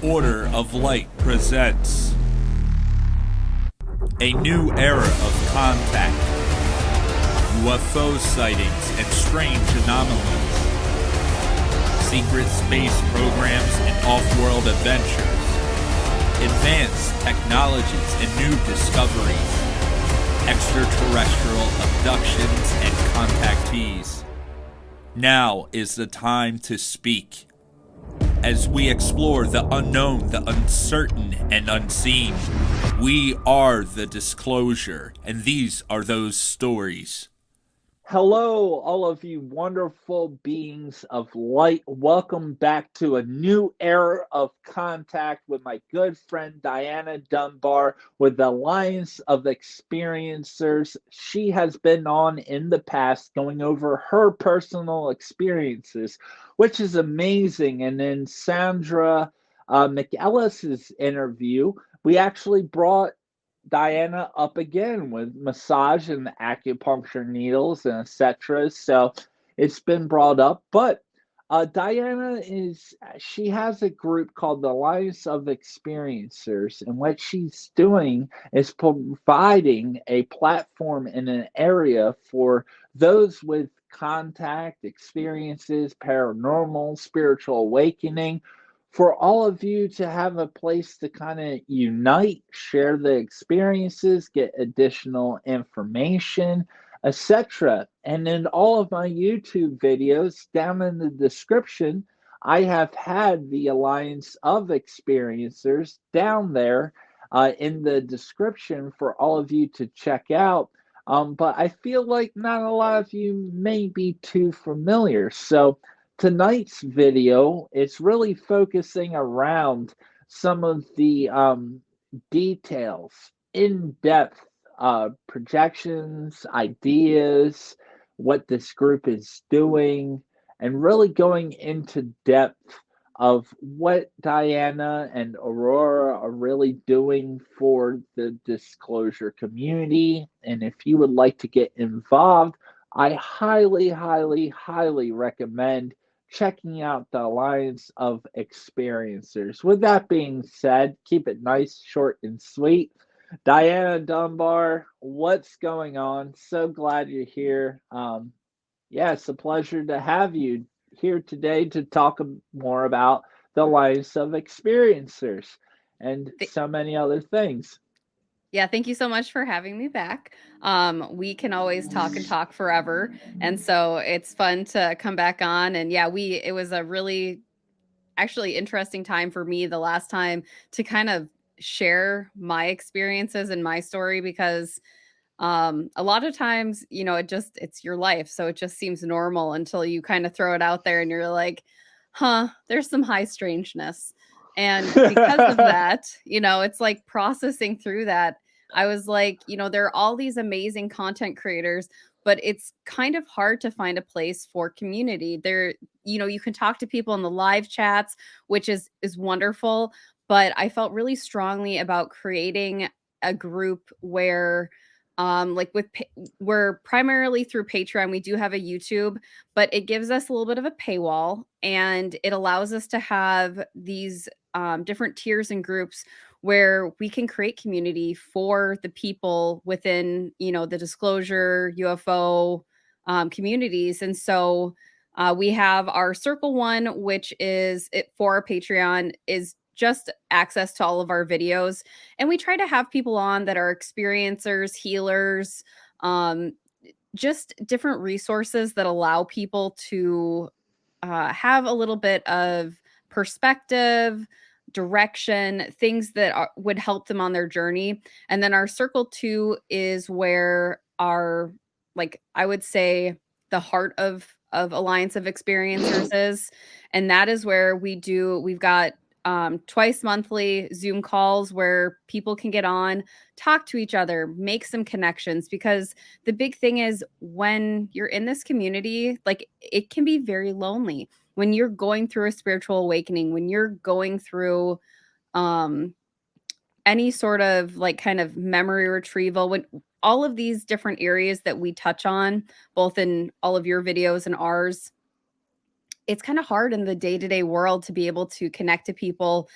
Order of Light presents a new era of contact, UFO sightings and strange anomalies, secret space programs and off-world adventures, advanced technologies and new discoveries, extraterrestrial abductions and contactees. Now is the time to speak. As we explore the unknown, the uncertain, and unseen, we are the disclosure, and these are those stories. Hello, all of you wonderful beings of light. Welcome back to a new era of contact with my good friend Diana Dunbar with the Alliance of Experiencers. She has been on in the past going over her personal experiences, which is amazing. And in Sandra McEllis's interview, we actually brought Diana up again with massage and acupuncture needles and etc. So it's been brought up. But Diana she has a group called the Alliance of Experiencers, and what she's doing is providing a platform in an area for those with contact experiences, paranormal, spiritual awakening, for all of you to have a place to kind of unite, share the experiences, get additional information, etc. And in all of my YouTube videos, down in the description, I have had the Alliance of Experiencers down there in the description for all of you to check out. But I feel like not a lot of you may be too familiar. So tonight's video is really focusing around some of the details, in-depth projections, ideas, what this group is doing, and really going into depth of what Diana and Aurora are really doing for the disclosure community. And if you would like to get involved, I highly, highly, highly recommend checking out the Alliance of Experiencers. With that being said, keep it nice, short, and sweet. Diana Dunbar, what's going on? So glad you're here. Yeah, it's a pleasure to have you here today to talk more about the Alliance of Experiencers and so many other things. Yeah, thank you so much for having me back. We can always talk and talk forever, and so it's fun to come back on. And yeah, it was a really actually interesting time for me the last time to kind of share my experiences and my story because a lot of times, it's your life, so it just seems normal until you kind of throw it out there and you're like, huh, there's some high strangeness. And because of that, it's like processing through that. I was like, there are all these amazing content creators, but it's kind of hard to find a place for community. You can talk to people in the live chats, which is wonderful, but I felt really strongly about creating a group where we're primarily through Patreon. We do have a YouTube, but it gives us a little bit of a paywall, and it allows us to have these different tiers and groups where we can create community for the people within, the disclosure UFO communities. And so we have our Circle One, which is it for our Patreon, is just access to all of our videos. And we try to have people on that are experiencers, healers, just different resources that allow people to have a little bit of perspective, direction, things that would help them on their journey. And then our Circle Two is where our, I would say, the heart of Alliance of Experiencers is. And that is where we've got twice monthly Zoom calls where people can get on, talk to each other, make some connections. Because the big thing is when you're in this community, it can be very lonely when you're going through a spiritual awakening, when you're going through any sort of kind of memory retrieval, when all of these different areas that we touch on, both in all of your videos and ours, it's kind of hard in the day-to-day world to be able to connect to people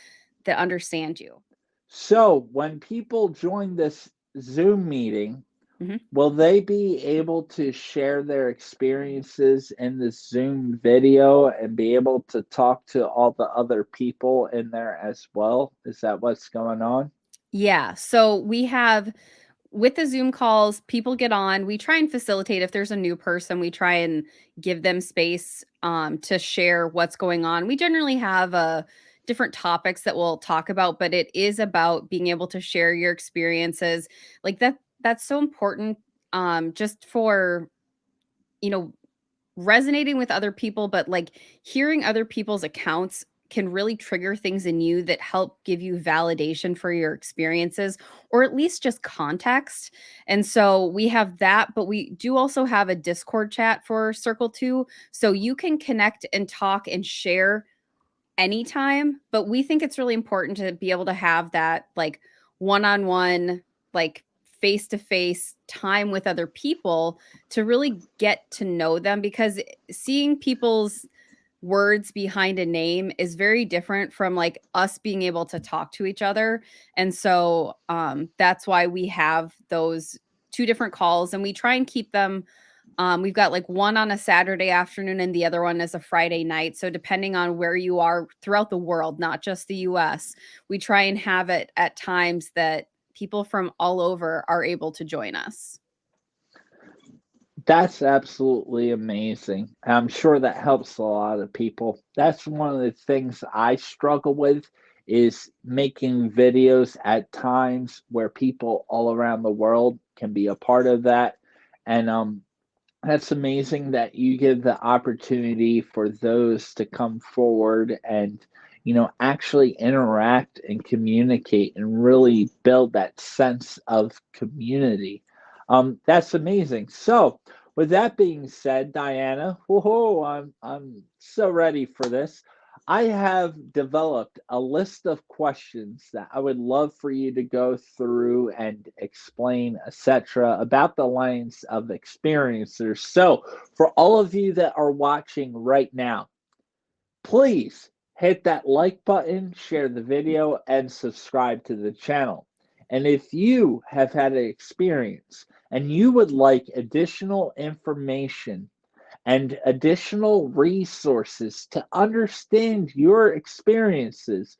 that understand you. So when people join this Zoom meeting, Mhm. will they be able to share their experiences in this Zoom video and be able to talk to all the other people in there as well? Is that what's going on? Yeah. So we have with the Zoom calls, people get on. We try and facilitate if there's a new person, we try and give them space to share what's going on. We generally have different topics that we'll talk about, but it is about being able to share your experiences. Like that's so important just for, you know, resonating with other people, but like hearing other people's accounts can really trigger things in you that help give you validation for your experiences or at least just context. And so we have that, but we do also have a Discord chat for Circle 2. So you can connect and talk and share anytime, but we think it's really important to be able to have that like one-on-one, like face-to-face time with other people to really get to know them because seeing people's words behind a name is very different from like us being able to talk to each other. And so that's why we have those two different calls and we try and keep them we've got like one on a Saturday afternoon and the other one is a Friday night. So depending on where you are throughout the world, not just the US, we try and have it at times that people from all over are able to join us. That's absolutely amazing. I'm sure that helps a lot of people. That's one of the things I struggle with is making videos at times where people all around the world can be a part of that. And that's amazing that you give the opportunity for those to come forward and, actually interact and communicate and really build that sense of community. That's amazing. So, with that being said, Diana, whoa, I'm so ready for this. I have developed a list of questions that I would love for you to go through and explain, etc., about the lines of experiencers. So, for all of you that are watching right now, please hit that like button, share the video, and subscribe to the channel. And if you have had an experience and you would like additional information and additional resources to understand your experiences,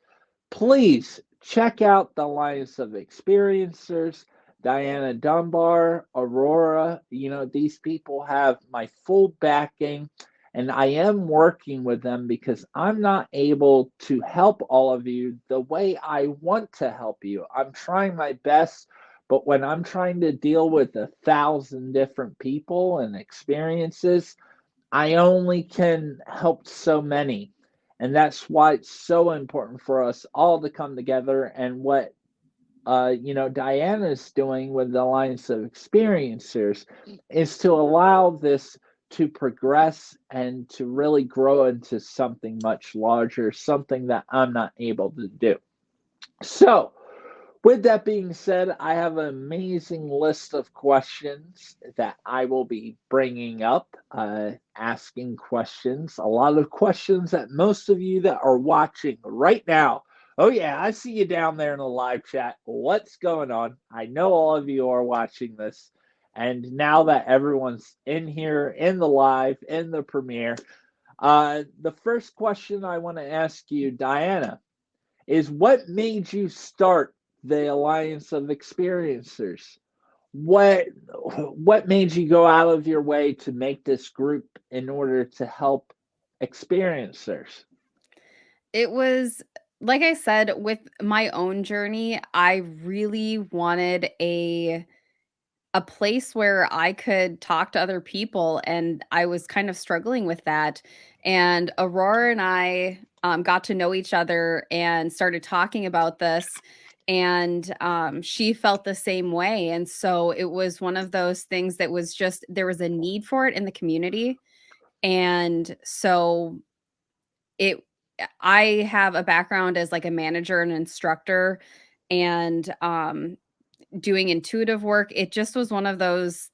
please check out the lines of experiencers, Diana Dunbar, Aurora. These people have my full backing, and I am working with them because I'm not able to help all of you the way I want to help you. I'm trying my best, but when I'm trying to deal with 1,000 different people and experiences, I only can help so many. And that's why it's so important for us all to come together. And what Diana's doing with the Alliance of Experiencers is to allow this to progress and to really grow into something much larger, something that I'm not able to do. So, with that being said, I have an amazing list of questions that I will be bringing up, asking questions, a lot of questions that most of you that are watching right now. Oh, yeah, I see you down there in the live chat. What's going on? I know all of you are watching this. And now that everyone's in here, in the live, in the premiere, the first question I want to ask you, Diana, is what made you start the Alliance of Experiencers? What what made you go out of your way to make this group in order to help experiencers? It was like I said with my own journey, I really wanted a place where I could talk to other people, and I was kind of struggling with that. And Aurora and I got to know each other and started talking about this, and she felt the same way. And so it was one of those things that was just there was a need for it in the community, and so it. I have a background as like a manager and instructor, and doing intuitive work. It just was one of those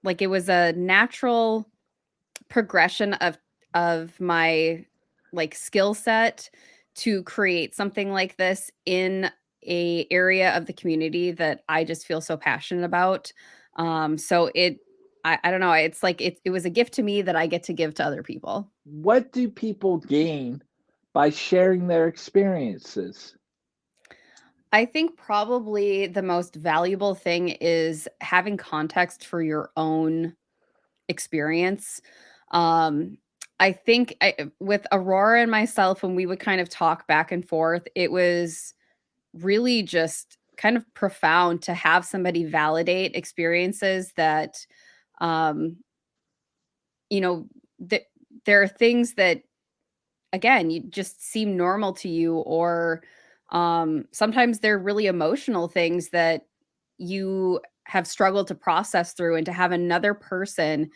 like, it was a natural progression of my, like, skill set to create something like this in a area of the community that I just feel so passionate about. So I don't know, it's like it was a gift to me that I get to give to other people. What do people gain by sharing their experiences? I think probably the most valuable thing is having context for your own experience. Um, I think with Aurora and myself, when we would kind of talk back and forth, it was really just kind of profound to have somebody validate experiences that, um, you know, that there are things that again, you just seem normal to you or sometimes they're really emotional things that you have struggled to process through and to have another person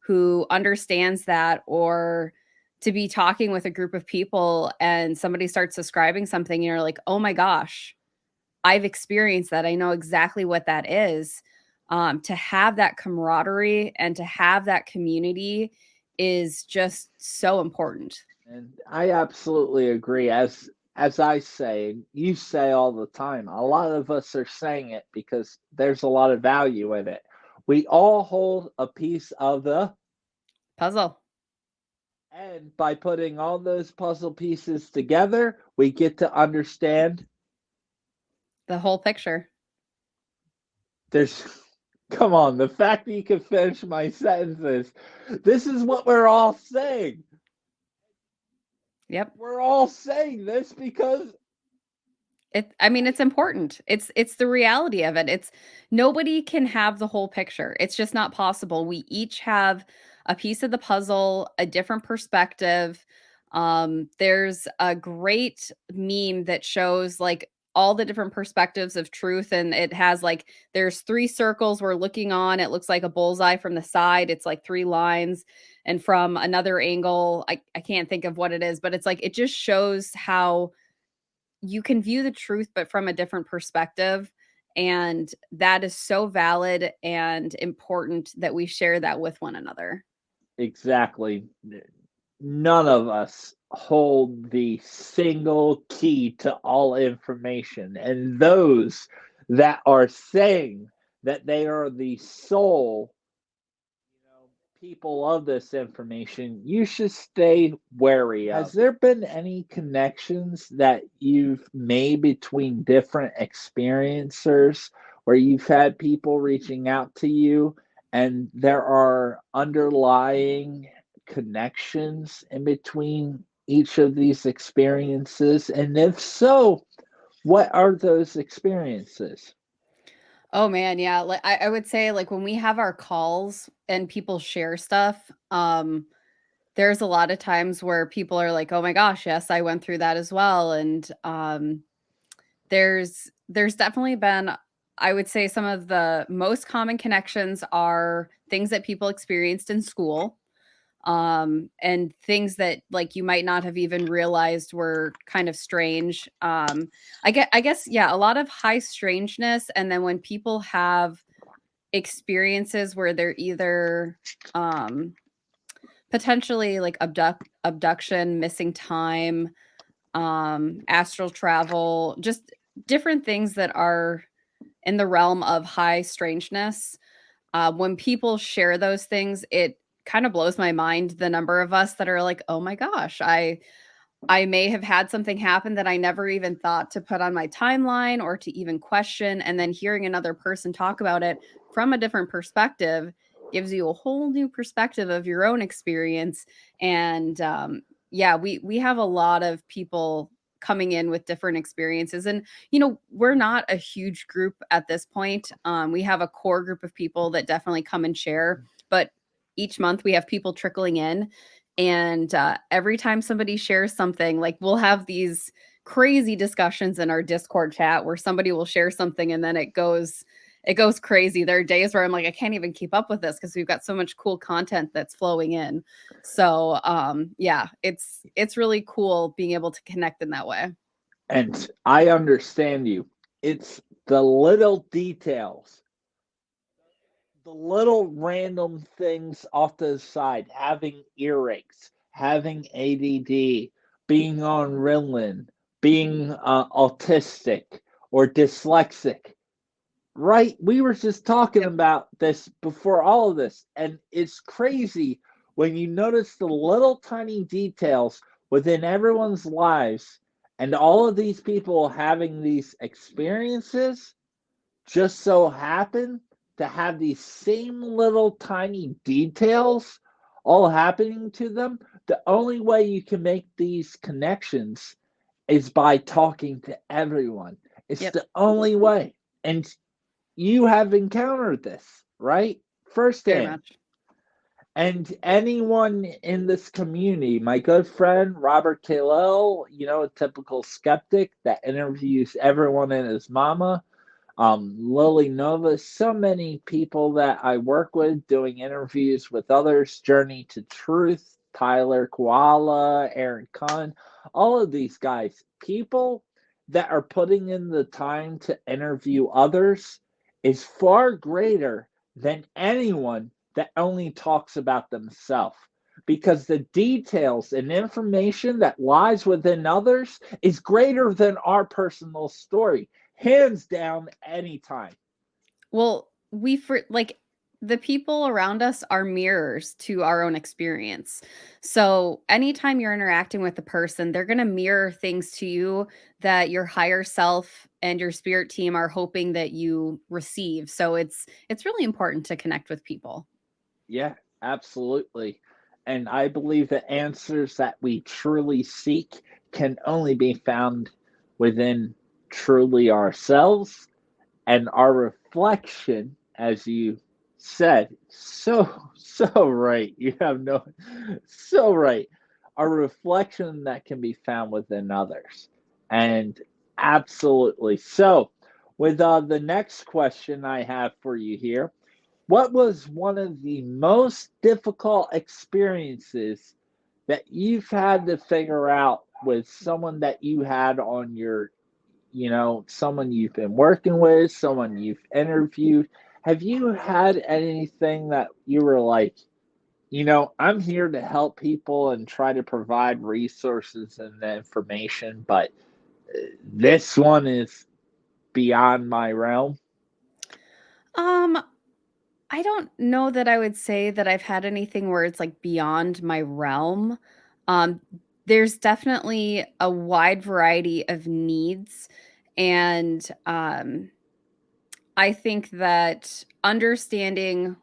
who understands that or to be talking with a group of people and somebody starts describing something and you're like, "Oh my gosh, I've experienced that. I know exactly what that is." To have that camaraderie and to have that community is just so important. And I absolutely agree. As I say, you say all the time, a lot of us are saying it because there's a lot of value in it. We all hold a piece of the, Puzzle. and by putting all those puzzle pieces together, we get to understand The whole picture. there's come on, the fact that you can finish my sentences. This is what we're all saying. Yep. We're all saying this because I mean, it's important. It's the reality of it. It's nobody can have the whole picture. It's just not possible. We each have a piece of the puzzle, a different perspective. There's a great meme that shows like all the different perspectives of truth, and it has like there's three circles we're looking on. It looks like a bullseye from the side. It's like three lines, and from another angle, I can't think of what it is, but it's like it just shows how you can view the truth, but from a different perspective. And that is so valid and important that we share that with one another. exactly. None of us hold the single key to all information. And those that are saying that they are the sole people of this information, you should stay wary of. Has there been any connections that you've made between different experiencers where you've had people reaching out to you and there are underlying connections in between each of these experiences? And if so, what are those experiences? Oh man, yeah. Like I would say like when we have our calls and people share stuff, there's a lot of times where people are like, "Oh my gosh, yes, I went through that as well." And there's definitely been I would say some of the most common connections are things that people experienced in school and things that like you might not have even realized were kind of strange. I guess yeah, a lot of high strangeness, and then when people have experiences where they're either um potentially like abduction, missing time, astral travel, just different things that are in the realm of high strangeness. When people share those things, it kind of blows my mind the number of us that are like, "Oh my gosh, I may have had something happen that I never even thought to put on my timeline or to even question." And then hearing another person talk about it from a different perspective gives you a whole new perspective of your own experience. And yeah, we have a lot of people coming in with different experiences. And, we're not a huge group at this point. We have a core group of people that definitely come and share, but each month we have people trickling in and every time somebody shares something, like we'll have these crazy discussions in our Discord chat where somebody will share something and then it goes crazy. There are days where I'm like, I can't even keep up with this because we've got so much cool content that's flowing in. So yeah, it's really cool being able to connect in that way. And I understand you. It's the little details, the little random things off to the side, having earaches, having ADD, being on Ritalin, being autistic or dyslexic, right? We were just talking Yep. about this before all of this, and it's crazy when you notice the little tiny details within everyone's lives, and all of these people having these experiences just so happen to have these same little tiny details all happening to them. The only way you can make these connections is by talking to everyone. It's Yep. the only way. And you have encountered this, right? Very Firsthand. much. And anyone in this community, my good friend Robert Kalel, a typical skeptic that interviews everyone and his mama, Lily Nova, so many people that I work with doing interviews with others, Journey to Truth, Tyler Koala, Aaron Kahn, all of these guys, people that are putting in the time to interview others is far greater than anyone that only talks about themselves. Because the details and information that lies within others is greater than our personal story, hands down, anytime. Well, like the people around us are mirrors to our own experience. So anytime you're interacting with a person, they're going to mirror things to you that your higher self and your spirit team are hoping that you receive. So it's really important to connect with people. Yeah, absolutely. And I believe the answers that we truly seek can only be found within truly ourselves, and our reflection, as you said, so right. You have no, so right. A reflection that can be found within others. And absolutely. So, with the next question I have for you here, what was one of the most difficult experiences that you've had to figure out with someone that you had on your, someone you've been working with, someone you've interviewed? Have you had anything that you were like, I'm here to help people and try to provide resources and the information, but this one is beyond my realm? Um I don't know that I would say that I've had anything where it's like beyond my realm. Um, there's definitely a wide variety of needs. And I think that understanding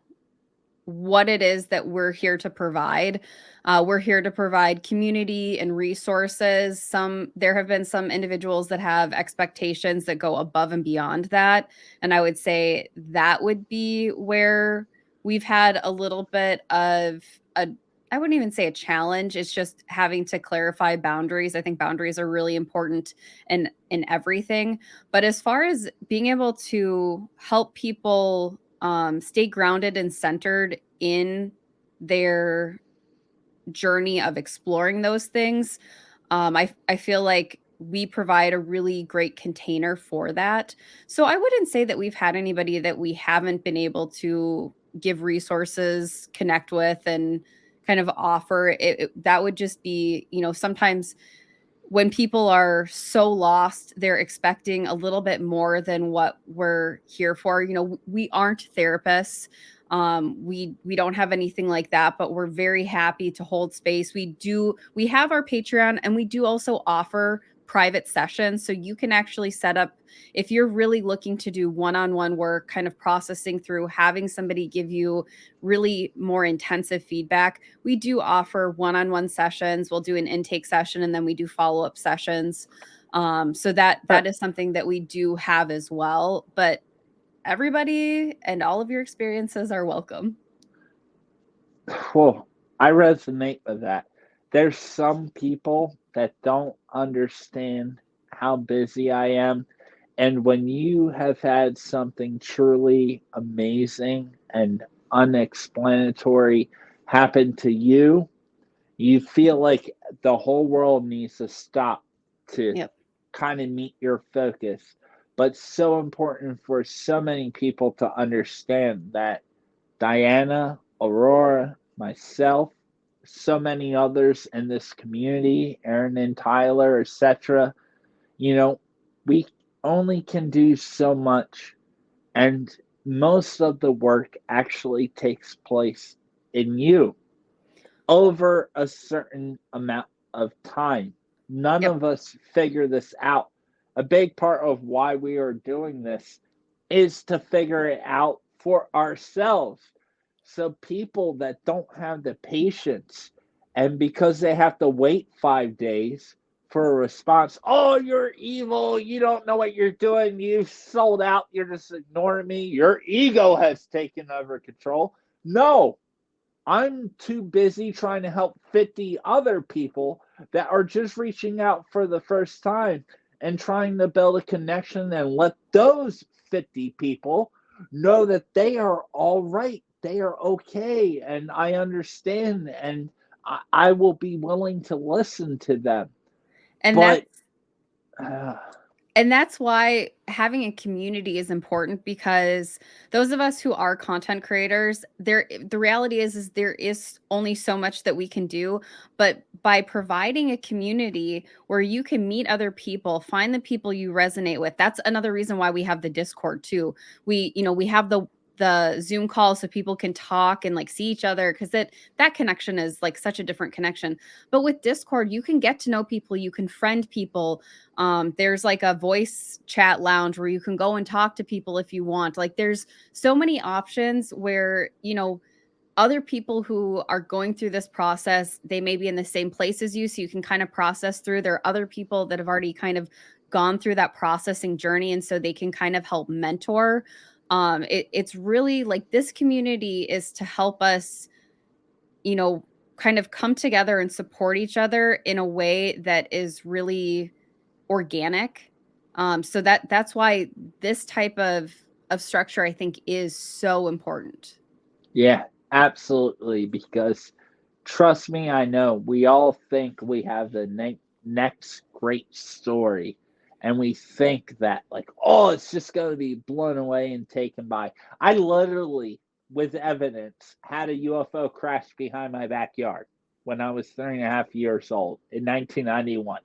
what it is that we're here to provide. We're here to provide community and resources. There have been some individuals that have expectations that go above and beyond that, and I would say that would be where we've had a little bit of a. I wouldn't even say a challenge. It's just having to clarify boundaries. I think boundaries are really important in everything. But as far as being able to help people stay grounded and centered in their journey of exploring those things, I feel like we provide a really great container for that. So I wouldn't say that we've had anybody that we haven't been able to give resources, connect with, and kind of offer. That would just be, sometimes when people are so lost, they're expecting a little bit more than what we're here for. We aren't therapists. We don't have anything like that, but we're very happy to hold space. We have our Patreon, and we do also offer private sessions. So you can actually set up, if you're really looking to do one-on-one work, kind of processing through, having somebody give you really more intensive feedback. We do offer one-on-one sessions. We'll do an intake session, and then we do follow-up sessions. So that is something that we do have as well. But everybody and all of your experiences are welcome. Well, I resonate with that. There's some people that don't understand how busy I am. And when you have had something truly amazing and unexplanatory happen to you, you feel like the whole world needs to stop to Yep. kind of meet your focus. But so important for so many people to understand that Diana, Aurora, myself, so many others in this community, Aaron and Tyler, etc. You know, we only can do so much, and most of the work actually takes place in you over a certain amount of time. None Yep. of us figure this out. A big part of why we are doing this is to figure it out for ourselves. So, people that don't have the patience, and because they have to wait 5 days for a response, oh, you're evil, you don't know what you're doing, you've sold out, you're just ignoring me, your ego has taken over control. No, I'm too busy trying to help 50 other people that are just reaching out for the first time and trying to build a connection and let those 50 people know that they are all right. They are okay. And I understand. And I will be willing to listen to them. And But that's uh, And that's why having a community is important, because those of us who are content creators, the reality is there is only so much that we can do, but by providing a community where you can meet other people, find the people you resonate with. That's another reason why we have the Discord too. We have the Zoom call so people can talk and like see each other, because that connection is like such a different connection. But with Discord, you can get to know people, you can friend people. There's like a voice chat lounge where you can go and talk to people if you want. Like there's so many options where, other people who are going through this process, they may be in the same place as you, so you can kind of process through. There are other people that have already kind of gone through that processing journey, and so they can kind of help mentor. It's really like this community is to help us, you know, kind of come together and support each other in a way that is really organic. So that's why this type of structure, I think, is so important. yeah, absolutely. Because trust me, I know we all think we have the next great story. And we think that, like, oh, it's just going to be blown away and taken by. I literally, with evidence, had a UFO crash behind my backyard when I was 3.5 years old in 1991.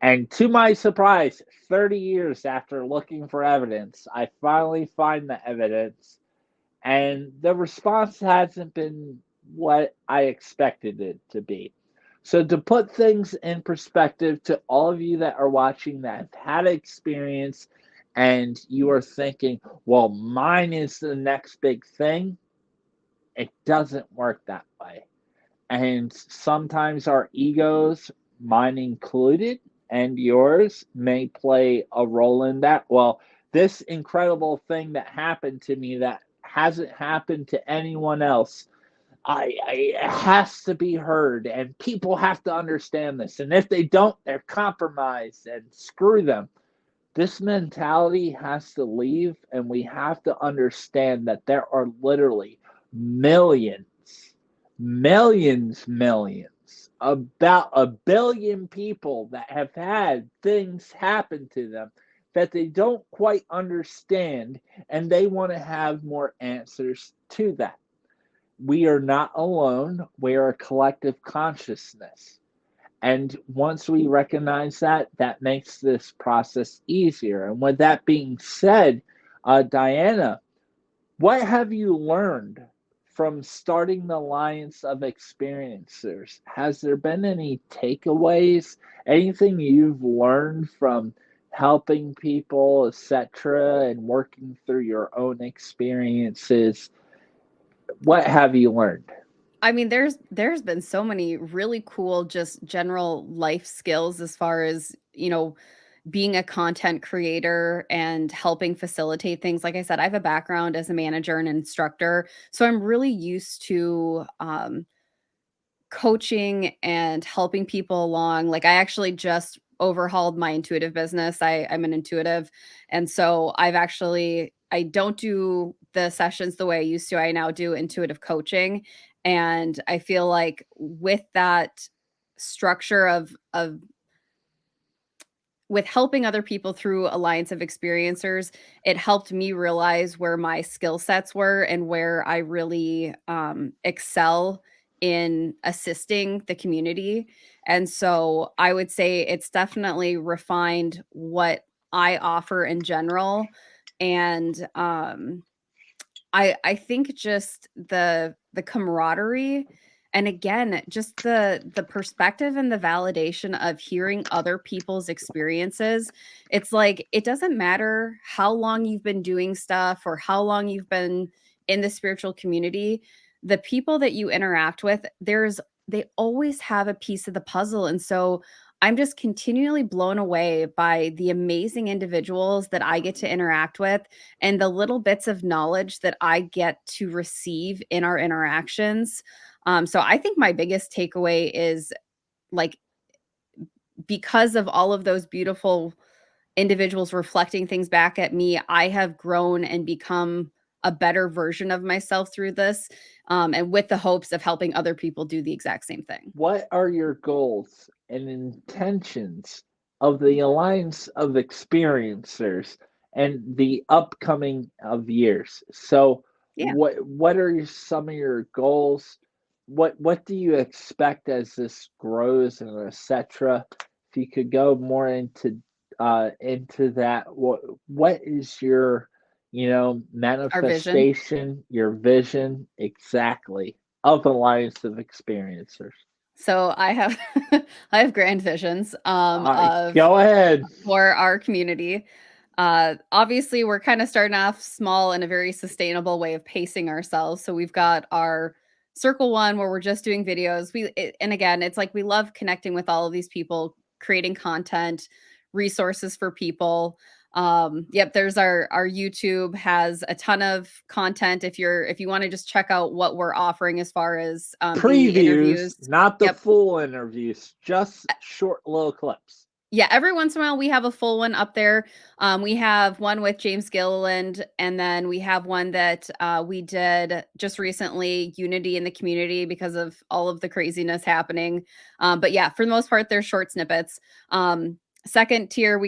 And to my surprise, 30 years after looking for evidence, I finally find the evidence, and the response hasn't been what I expected it to be. So, to put things in perspective to all of you that are watching that have had experience and you are thinking, well, mine is the next big thing, it doesn't work that way. And sometimes our egos, mine included, and yours, may play a role in that. Well, this incredible thing that happened to me that hasn't happened to anyone else, it has to be heard, and people have to understand this. And if they don't, they're compromised, and screw them. This mentality has to leave, and we have to understand that there are literally millions, millions, about 1 billion people that have had things happen to them that they don't quite understand, and they want to have more answers to that. We are not alone, we are a collective consciousness. And once we recognize that, that makes this process easier. And with that being said, Diana, what have you learned from starting the Alliance of Experiencers? Has there been any takeaways? Anything you've learned from helping people, etc., and working through your own experiences? What have you learned? I mean, there's been so many really cool just general life skills as far as, being a content creator and helping facilitate things. Like I said, I have a background as a manager and instructor, so I'm really used to coaching and helping people along. Like I actually just overhauled my intuitive business. I'm an intuitive. And so I don't do the sessions the way I used to. I now do intuitive coaching. And I feel like with that structure of with helping other people through Alliance of Experiencers, it helped me realize where my skill sets were and where I really excel in assisting the community. And so I would say it's definitely refined what I offer in general. And I think just the camaraderie, and again, just the perspective and the validation of hearing other people's experiences. It's like it doesn't matter how long you've been doing stuff or how long you've been in the spiritual community. The people that you interact with, they always have a piece of the puzzle. And so I'm just continually blown away by the amazing individuals that I get to interact with and the little bits of knowledge that I get to receive in our interactions. So I think my biggest takeaway is like, because of all of those beautiful individuals reflecting things back at me, I have grown and become a better version of myself through this, and with the hopes of helping other people do the exact same thing. What are your goals and intentions of the Alliance of Experiencers and the upcoming of years? So, Yeah. what are some of your goals? What do you expect as this grows and etc.? If you could go more into that, what is your Our vision. manifestation, your vision exactly of Alliance of Experiencers? So I have I have grand visions of Go ahead. for our community. Obviously, we're kind of starting off small in a very sustainable way of pacing ourselves. So we've got our circle one where we're just doing videos. And again, it's like we love connecting with all of these people, creating content, resources for people. Yep, there's our YouTube has a ton of content. If you want to just check out what we're offering as far as the Previews, interviews. not the Yep, full interviews, just short little clips. yeah, every once in a while we have a full one up there. We have one with James Gilliland, and then we have one that we did just recently, Unity in the Community, because of all of the craziness happening. But yeah, for the most part, they're short snippets. Second tier,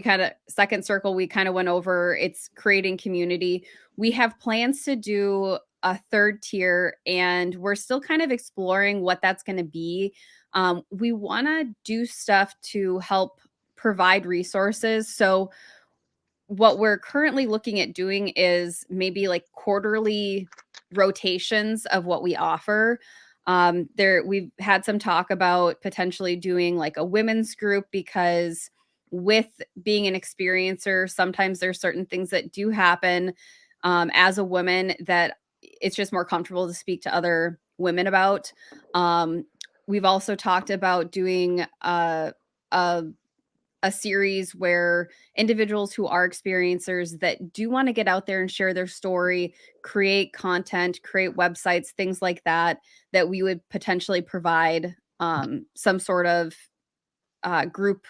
second circle, we kind of went over. It's creating community. We have plans to do a third tier, and we're still kind of exploring what that's going to be. We want to do stuff to help provide resources. So what we're currently looking at doing is maybe like quarterly rotations of what we offer. There we've had some talk about potentially doing like a women's group, because with being an experiencer, sometimes there's certain things that do happen as a woman that it's just more comfortable to speak to other women about. We've also talked about doing a a series where individuals who are experiencers that do want to get out there and share their story, create content, create websites, things like that, that we would potentially provide some sort of group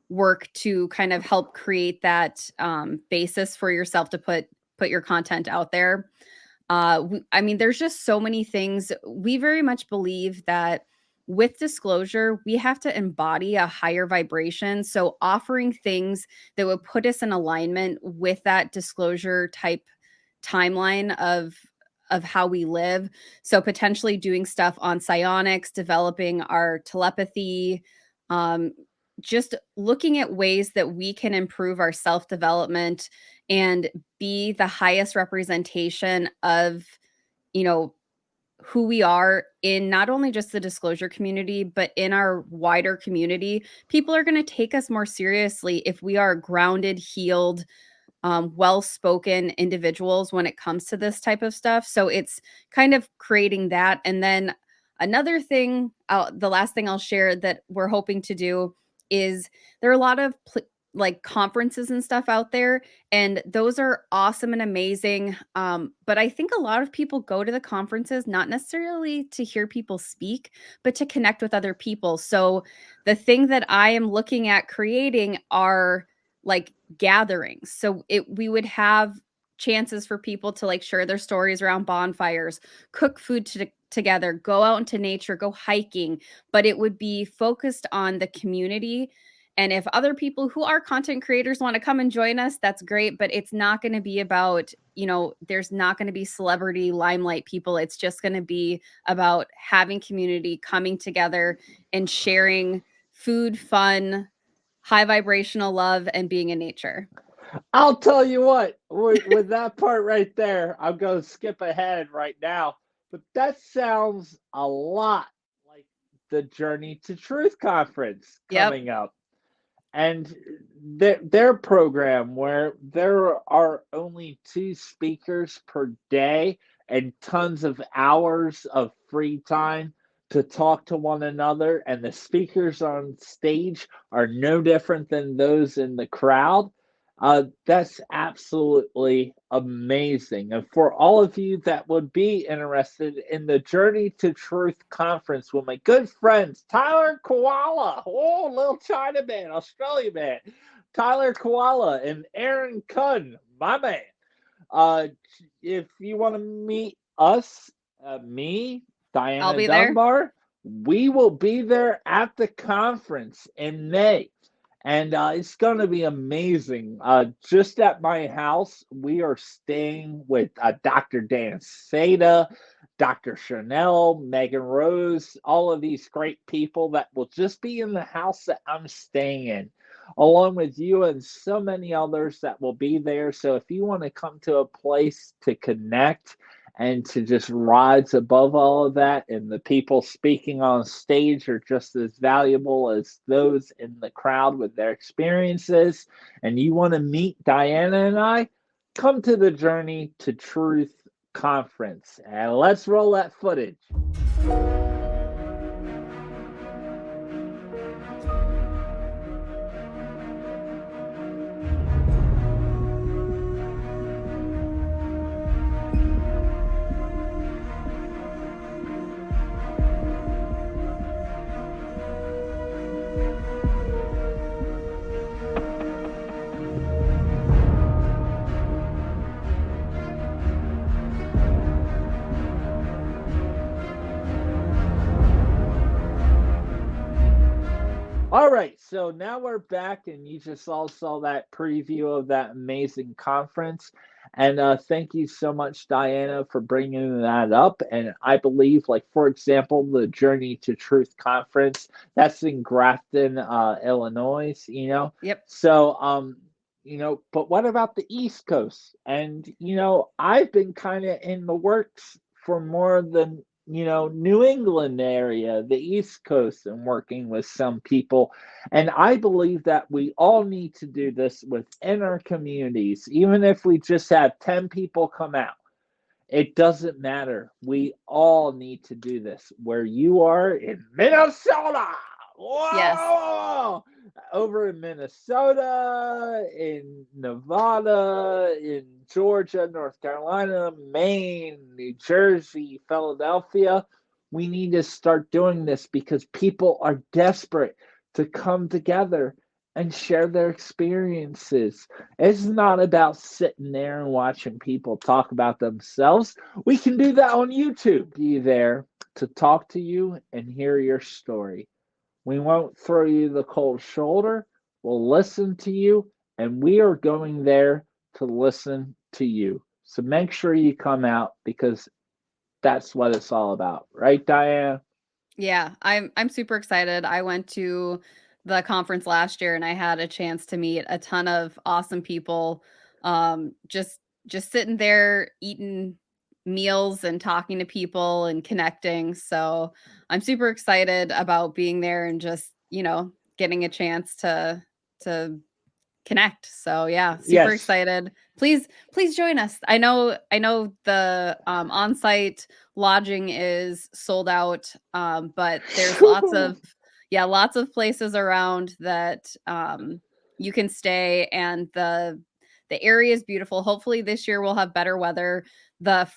work to kind of help create that basis for yourself to put your content out there. I mean, there's just so many things. We very much believe that with disclosure, we have to embody a higher vibration. So, offering things that would put us in alignment with that disclosure type timeline of how we live. So, potentially doing stuff on psionics, developing our telepathy, um, just looking at ways that we can improve our self development and be the highest representation of, you know, who we are in not only just the disclosure community, but in our wider community. People are going to take us more seriously if we are grounded, healed, well-spoken individuals when it comes to this type of stuff. So it's kind of creating that. And then another thing, the last thing I'll share that we're hoping to do is there are a lot of like conferences and stuff out there, and those are awesome and amazing. But I think a lot of people go to the conferences not necessarily to hear people speak, but to connect with other people. So the thing that I am looking at creating are like gatherings. So we would have chances for people to like share their stories around bonfires, cook food together, go out into nature, go hiking, but it would be focused on the community And if other people who are content creators want to come and join us, that's great. But it's not going to be about, there's not going to be celebrity limelight people. It's just going to be about having community, coming together and sharing food, fun, high vibrational love, and being in nature. I'll tell you what, with that part right there, I'm going to skip ahead right now. But that sounds a lot like the Journey to Truth conference coming up. And their program, where there are only 2 speakers per day and tons of hours of free time to talk to one another, and the speakers on stage are no different than those in the crowd. That's absolutely amazing. And for all of you that would be interested in the Journey to Truth conference with my good friends, Tyler Koala, little China man, Australia man, Tyler Koala, and Aaron Kunn, my man. If you want to meet us, me, I'll Diana be there. Dunbar, we will be there at the conference in May. And it's going to be amazing. Just at my house, we are staying with Dr. Dan Seda, Dr. Chanel, Megan Rose, all of these great people that will just be in the house that I'm staying in, along with you and so many others that will be there. So if you want to come to a place to connect and to just rise above all of that, and the people speaking on stage are just as valuable as those in the crowd with their experiences, and you want to meet Diana and I, come to the Journey to Truth conference, and let's roll that footage. All right, so now we're back, and you just all saw that preview of that amazing conference. And thank you so much, Diana, for bringing that up. And I believe, like, for example, the Journey to Truth conference, that's in Grafton, Illinois, Yep. So, but what about the East Coast? And, I've been kind of in the works for more than New England area, the East Coast, and working with some people. And I believe that we all need to do this within our communities, even if we just have 10 people come out. It doesn't matter. We all need to do this. Where you are in Minnesota. Yes. Whoa! Over in Minnesota, in Nevada, in Georgia, North Carolina, Maine, New Jersey, Philadelphia. We need to start doing this because people are desperate to come together and share their experiences. It's not about sitting there and watching people talk about themselves. We can do that on YouTube. Be there to talk to you and hear your story. We won't throw you the cold shoulder. We'll listen to you, and we are going there to listen to you. So make sure you come out because that's what it's all about. Right, Diane? Yeah, I'm super excited. I went to the conference last year and I had a chance to meet a ton of awesome people. Just sitting there eating meals and talking to people and connecting. So I'm super excited about being there and just, getting a chance to connect. So yeah, super Yes. excited. Please join us. I know the on-site lodging is sold out, but there's lots of places around that you can stay, and the area is beautiful. Hopefully this year we'll have better weather. The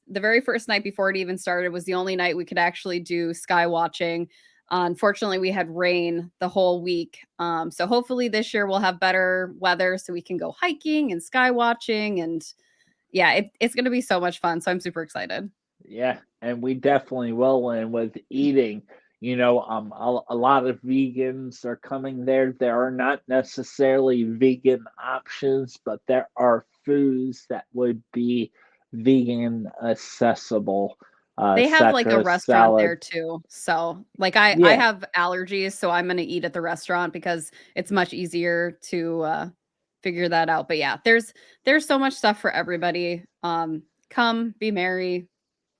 very first night before it even started was the only night we could actually do sky watching. Unfortunately, we had rain the whole week. So hopefully this year we'll have better weather so we can go hiking and sky watching. And yeah, it's going to be so much fun. So I'm super excited. Yeah, and we definitely will. And with eating, A lot of vegans are coming there. There are not necessarily vegan options, but there are foods that would be vegan accessible, They have such like a as restaurant salad. there too. So, like I Yeah, have allergies, so I'm going to eat at the restaurant because it's much easier to figure that out. But yeah, there's so much stuff for everybody. Come, be merry,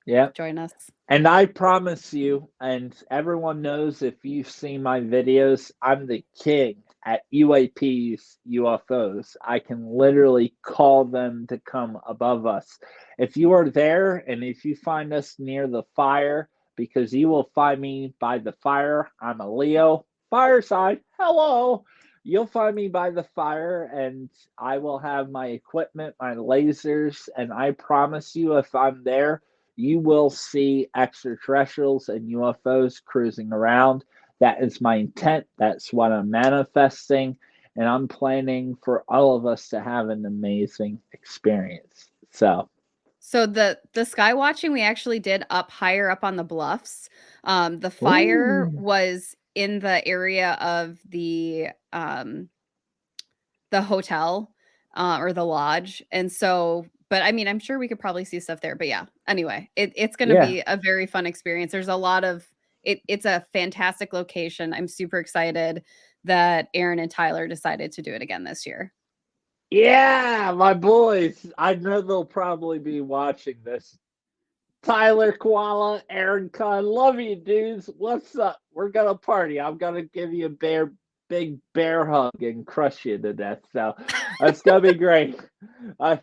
yeah. join us. And I promise you, and everyone knows if you've seen my videos, I'm the king at UAPs, UFOs. I can literally call them to come above us. If you are there and if you find us near the fire, because you will find me by the fire, I'm a Leo, fireside, hello. You'll find me by the fire, and I will have my equipment, my lasers, and I promise you, if I'm there, you will see extraterrestrials and UFOs cruising around. That is my intent. That's what I'm manifesting. And I'm planning for all of us to have an amazing experience. So, So the sky watching we actually did up higher up on the bluffs. The fire ooh, was in the area of the hotel, or the lodge, and so but, I mean, I'm sure we could probably see stuff there, but yeah. Anyway, it's gonna yeah. be a very fun experience. There's a lot of it's a fantastic location. I'm super excited that Aaron and Tyler decided to do it again this year. Yeah, my boys. I know they'll probably be watching this. Tyler, Koala, Aaron Khan, love you dudes. What's up? We're gonna party. I'm gonna give you a big bear hug and crush you to death. So that's gonna be great. I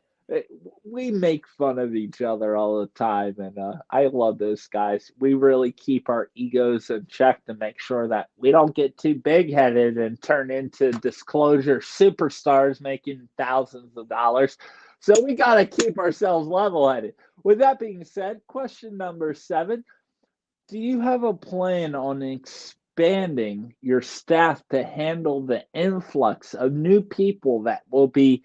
we make fun of each other all the time, and I love those guys. We really keep our egos in check to make sure that we don't get too big headed and turn into disclosure superstars making thousands of dollars. So we gotta keep ourselves level headed. With that being said, question number 7, do you have a plan on expanding your staff to handle the influx of new people that will be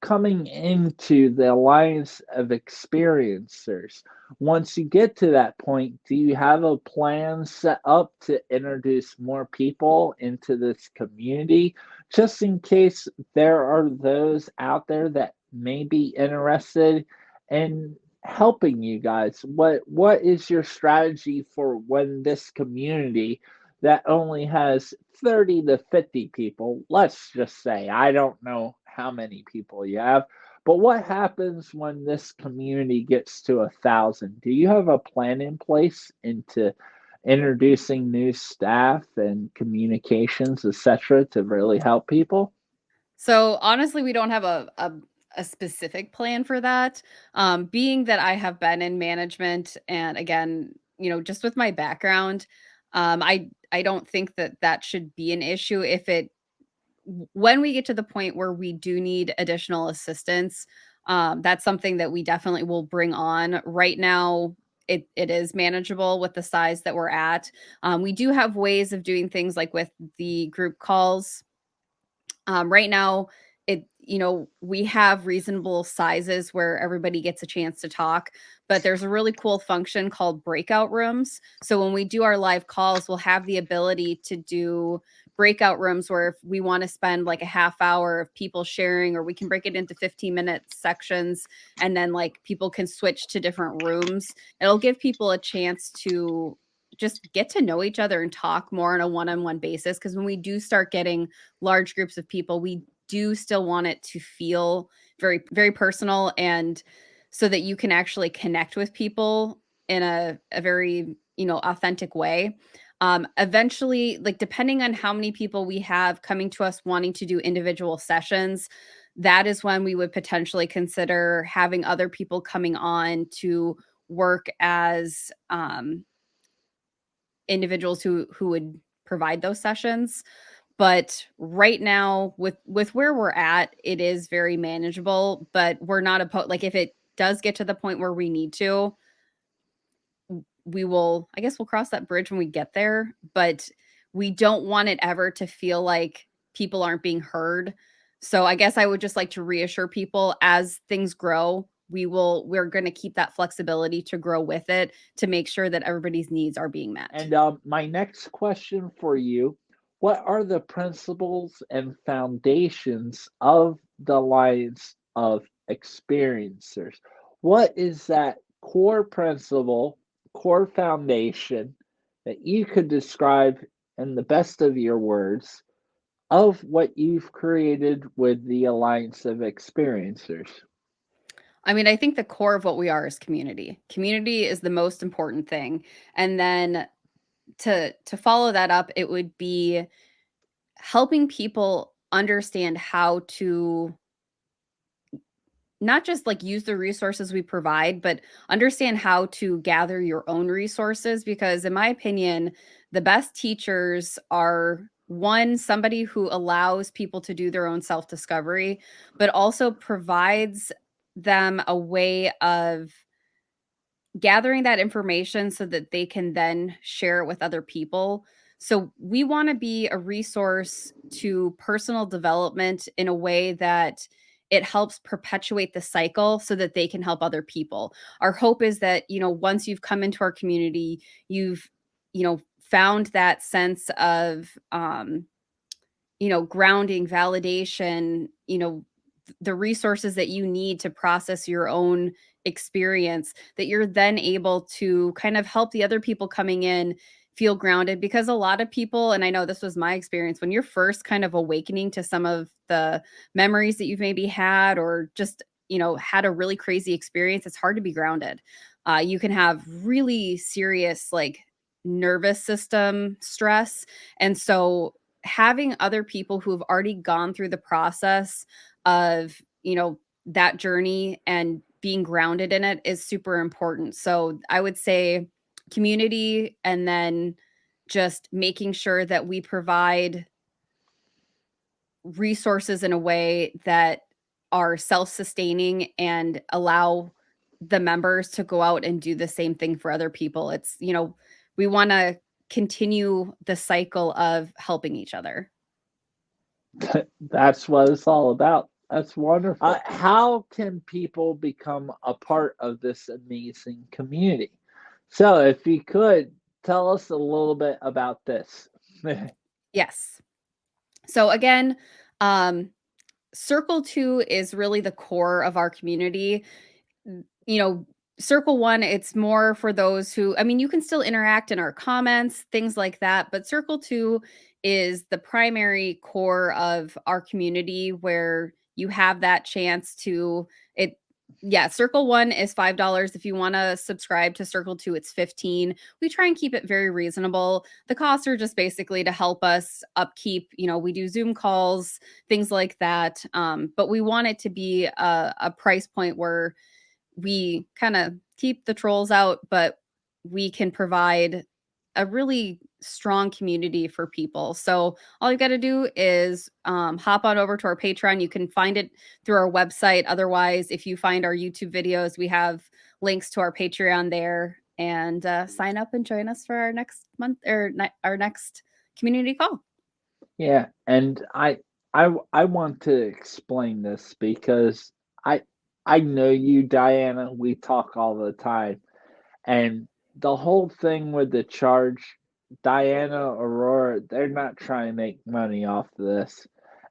coming into the lives of experiencers? Once you get to that point, do you have a plan set up to introduce more people into this community, just in case there are those out there that may be interested in helping you guys? What is your strategy for when this community that only has 30 to 50 people, let's just say, I don't know how many people you have, but what happens when this community gets to 1,000? Do you have a plan in place into introducing new staff and communications, etc., to really help people? So, honestly, we don't have a specific plan for that. Being that I have been in management and again, just with my background, I don't think that that should be an issue if it when we get to the point where we do need additional assistance. That's something that we definitely will bring on. Right now, it is manageable with the size that we're at. We do have ways of doing things like with the group calls. Right now, we have reasonable sizes where everybody gets a chance to talk, but there's a really cool function called breakout rooms. So when we do our live calls, we'll have the ability to do breakout rooms where if we want to spend like a half hour of people sharing, or we can break it into 15-minute sections, and then like people can switch to different rooms. It'll give people a chance to just get to know each other and talk more on a one-on-one basis, because when we do start getting large groups of people, we do still want it to feel very, very personal, and so that you can actually connect with people in a very, authentic way. Eventually, like depending on how many people we have coming to us wanting to do individual sessions, that is when we would potentially consider having other people coming on to work as individuals who would provide those sessions. But right now, with where we're at, it is very manageable, but we're not opposed. Like if it does get to the point where we need to, we will, I guess we'll cross that bridge when we get there, but we don't want it ever to feel like people aren't being heard. So I guess I would just like to reassure people, as things grow, we're going to keep that flexibility to grow with it to make sure that everybody's needs are being met. And my next question for you, what are the principles and foundations of the Alliance of Experiencers? What is that core principle, core foundation that you could describe in the best of your words of what you've created with the Alliance of Experiencers? I mean, I think the core of what we are is community. Community is the most important thing. And then to follow that up, it would be helping people understand how to not just like use the resources we provide, but understand how to gather your own resources. Because, in my opinion, the best teachers are one, somebody who allows people to do their own self discovery, but also provides them a way of gathering that information so that they can then share it with other people. So we want to be a resource to personal development in a way that it helps perpetuate the cycle so that they can help other people. Our hope is that, once you've come into our community, you've, found that sense of, grounding, validation, the resources that you need to process your own experience, that you're then able to kind of help the other people coming in feel grounded. Because a lot of people, and I know this was my experience, when you're first kind of awakening to some of the memories that you've maybe had, or just, had a really crazy experience, it's hard to be grounded. You can have really serious, like, nervous system stress. And so having other people who have already gone through the process of, that journey and being grounded in it is super important. So I would say community, and then just making sure that we provide resources in a way that are self-sustaining and allow the members to go out and do the same thing for other people. It's, we want to continue the cycle of helping each other. That's what it's all about. That's wonderful. How can people become a part of this amazing community? So, if you could tell us a little bit about this. Yes. So again, Circle 2 is really the core of our community. Circle 1, it's more for those who, I mean, you can still interact in our comments, things like that, but Circle 2 is the primary core of our community, where you have that chance to it. Yeah, Circle 1 is $5. If you want to subscribe to Circle 2, it's 15. We try and keep it very reasonable. The costs are just basically to help us upkeep, we do Zoom calls, things like that. But we want it to be a price point where we kind of keep the trolls out, but we can provide a really strong community for people. So all you got to do is hop on over to our Patreon. You can find it through our website. Otherwise, if you find our YouTube videos, we have links to our Patreon there, and sign up and join us for our next month, or our next community call. Yeah, and I want to explain this because I know you, Diana. We talk all the time, and the whole thing with the charge, Diana, Aurora, they're not trying to make money off of this.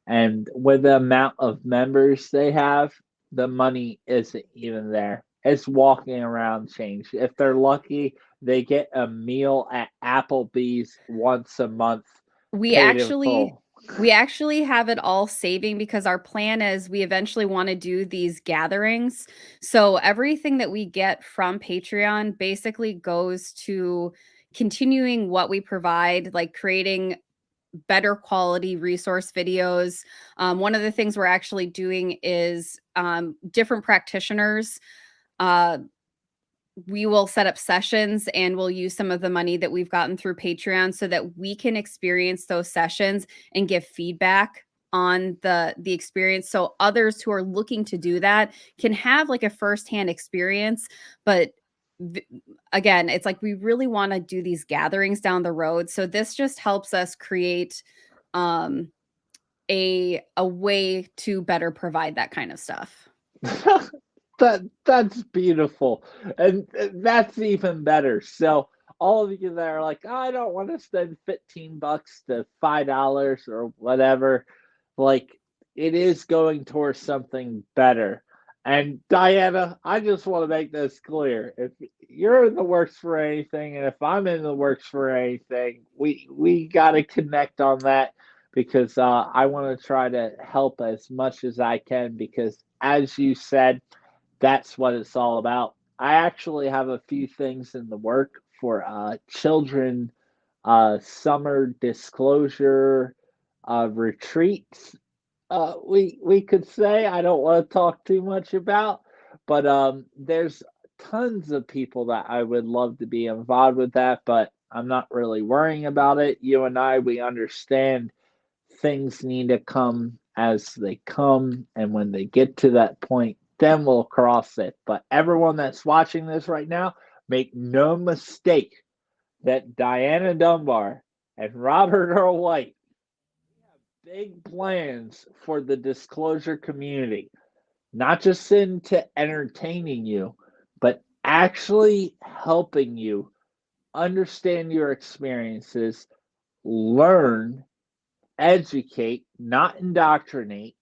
And with the amount of members they have, the money isn't even there. It's walking around change. If they're lucky, they get a meal at Applebee's once a month, We paid in actually full. we actually have it all saving, because our plan is we eventually want to do these gatherings. So everything that we get from Patreon basically goes to continuing what we provide, like creating better quality resource videos. One of the things we're actually doing is different practitioners. We will set up sessions, and we'll use some of the money that we've gotten through Patreon so that we can experience those sessions and give feedback on the experience, so others who are looking to do that can have like a firsthand experience. But again, it's like we really want to do these gatherings down the road, so this just helps us create a way to better provide that kind of stuff. That's beautiful, and that's even better. So all of you that are like, oh, I don't want to spend $15 to $5 or whatever, like it is going towards something better. And Diana, I just want to make this clear. If you're in the works for anything, and if I'm in the works for anything, we got to connect on that because I want to try to help as much as I can because, as you said, that's what it's all about. I actually have a few things in the work for children summer disclosure retreats. We could say I don't want to talk too much about, but there's tons of people that I would love to be involved with that, but I'm not really worrying about it. You and I, we understand things need to come as they come, and when they get to that point, then we'll cross it. But everyone that's watching this right now, make no mistake that Diana Dunbar and Robert Earl White have big plans for the disclosure community, not just into entertaining you, but actually helping you understand your experiences, learn, educate, not indoctrinate,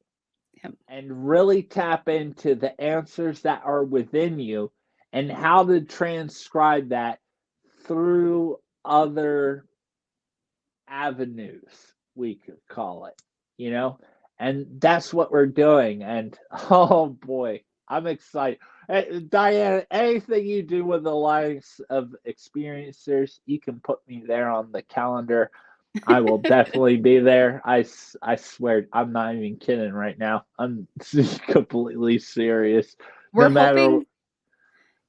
Yep. and really tap into the answers that are within you and how to transcribe that through other avenues, we could call it, you know? And that's what we're doing. And oh boy, I'm excited. Hey, Diana, anything you do with the Alliance of Experiencers, you can put me there on the calendar. I will definitely be there. I swear, I'm not even kidding right now. I'm completely serious. No We're matter. hoping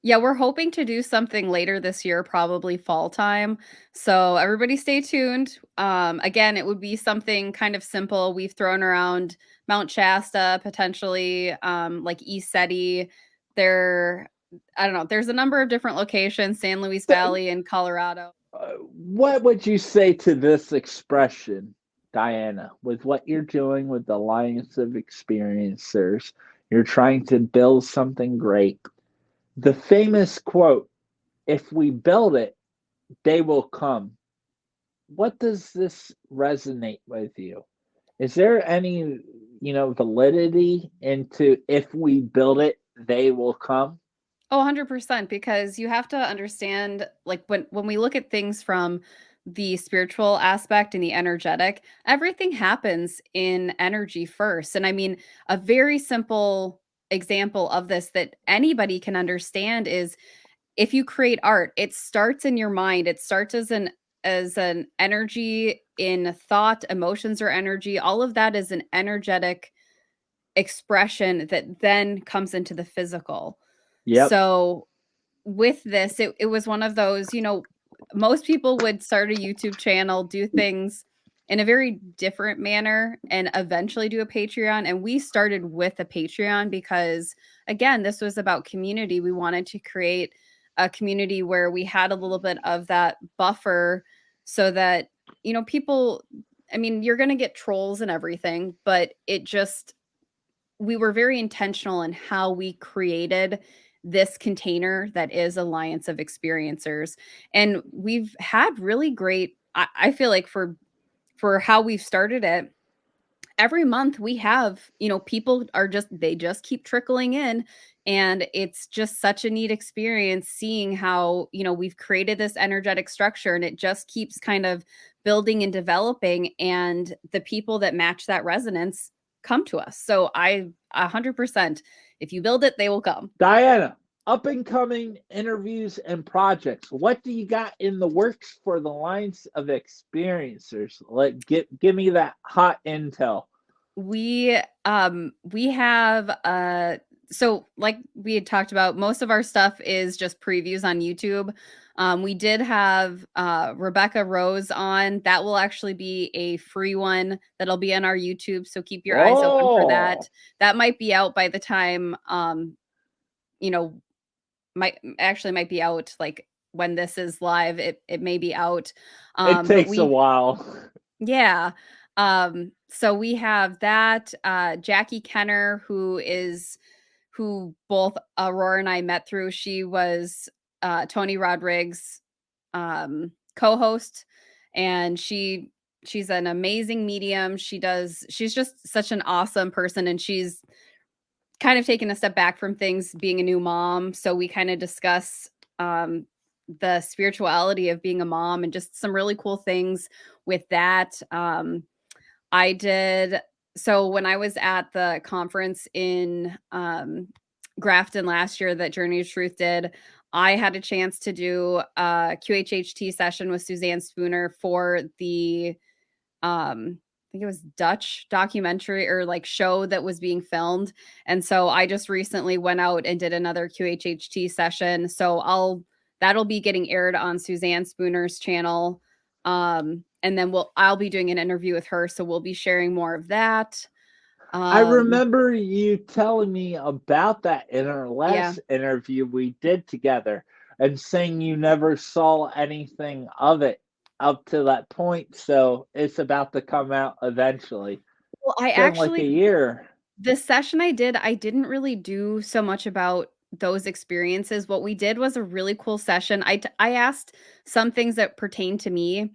Yeah, we're hoping to do something later this year, probably fall time. So everybody stay tuned. Again, it would be something kind of simple. We've thrown around Mount Shasta, potentially, like ECETI. There, I don't know. There's a number of different locations, San Luis Valley in Colorado. What would you say to this expression, Diana, with what you're doing with the Alliance of Experiencers? You're trying to build something great. The famous quote, if we build it, they will come. What does this resonate with you? Is there any, validity into if we build it, they will come? Oh, 100% because you have to understand like when we look at things from the spiritual aspect and the energetic, everything happens in energy first. And I mean, a very simple example of this that anybody can understand is if you create art, it starts in your mind. It starts as an energy in thought, emotions or energy. All of that is an energetic expression that then comes into the physical. Yep. So with this, it was one of those, most people would start a YouTube channel, do things in a very different manner, and eventually do a Patreon. And we started with a Patreon because, again, this was about community. We wanted to create a community where we had a little bit of that buffer so that, people, I mean, you're going to get trolls and everything, but we were very intentional in how we created this container that is Alliance of Experiencers. And we've had really great, I feel like for how we've started it, every month we have, people they just keep trickling in. And it's just such a neat experience seeing how, we've created this energetic structure and it just keeps kind of building and developing. And the people that match that resonance come to us. So 100%, if you build it, they will come. Diana, up and coming interviews and projects. What do you got in the works for the Alliance of Experiencers? Give me that hot intel. We have so like we had talked about, most of our stuff is just previews on YouTube. We did have Rebecca Rose on. That will actually be a free one that'll be on our YouTube, so keep your eyes open for that. Oh, That might be out by the time you know might be out like when this is live. It may be out. it But takes a while. yeah. So we have that Jackie Kenner, who is who both Aurora and I met through. She was Tony Rodriguez's co-host, and she's an amazing medium. She's just such an awesome person, and she's kind of taken a step back from things, being a new mom. So we kind of discuss the spirituality of being a mom and just some really cool things with that. I did so when I was at the conference in Grafton last year that Journey of Truth did, I had a chance to do a QHHT session with Suzanne Spooner for the I think it was Dutch documentary or like show that was being filmed. And so I just recently went out and did another QHHT session. So that'll be getting aired on Suzanne Spooner's channel. And then I'll be doing an interview with her. So we'll be sharing more of that. I remember you telling me about that in our last interview we did together and saying you never saw anything of it up to that point. So it's about to come out eventually. Well, I It's been actually, like a year. the session I didn't really do so much about those experiences. What we did was a really cool session. I asked some things that pertain to me,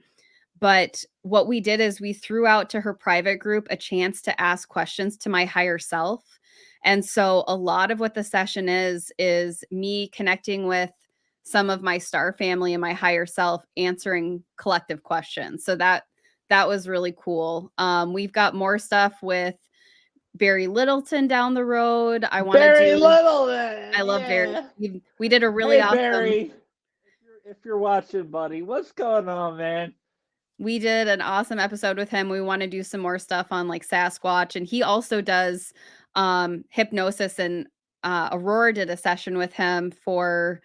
but what we did is we threw out to her private group a chance to ask questions to my higher self. And so a lot of what the session is me connecting with some of my star family and my higher self answering collective questions. So that was really cool. We've got more stuff with Barry Littleton down the road. I want to Barry do. Littleton. I love Barry. Yeah. We did a really Hey, awesome. Barry, if you're watching, buddy, what's going on, man? We did an awesome episode with him. We want to do some more stuff on like Sasquatch, and he also does hypnosis, and Aurora did a session with him for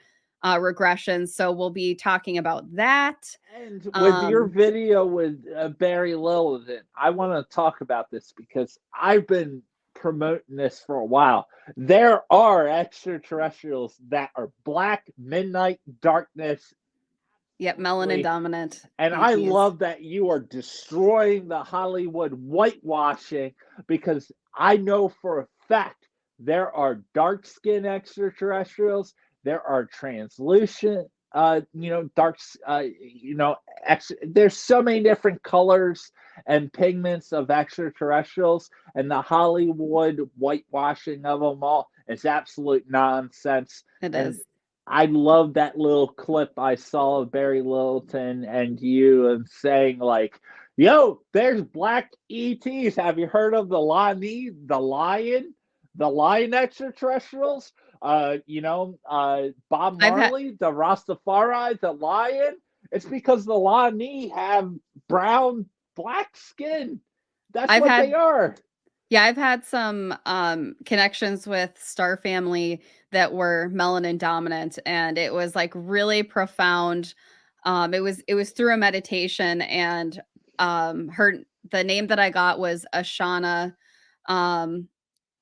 regression. So we'll be talking about that. And with your video with Barry Littleton, I want to talk about this because I've been promoting this for a while. There are extraterrestrials that are black, midnight, darkness. Yep, melanin dominant. And I love that you are destroying the Hollywood whitewashing, because I know for a fact there are dark skinned extraterrestrials, there are translucent, there's so many different colors and pigments of extraterrestrials, and the Hollywood whitewashing of them all is absolute nonsense. It is. I love that little clip I saw of Barry Littleton and you and saying like, yo, there's black ETs. Have you heard of the lion extraterrestrials? Bob Marley, the Rastafari, the lion. It's because the Lani have black skin. That's they are. Yeah, I've had some connections with Star Family that were melanin dominant, and it was like really profound. It was through a meditation, and the name that I got was Ashana,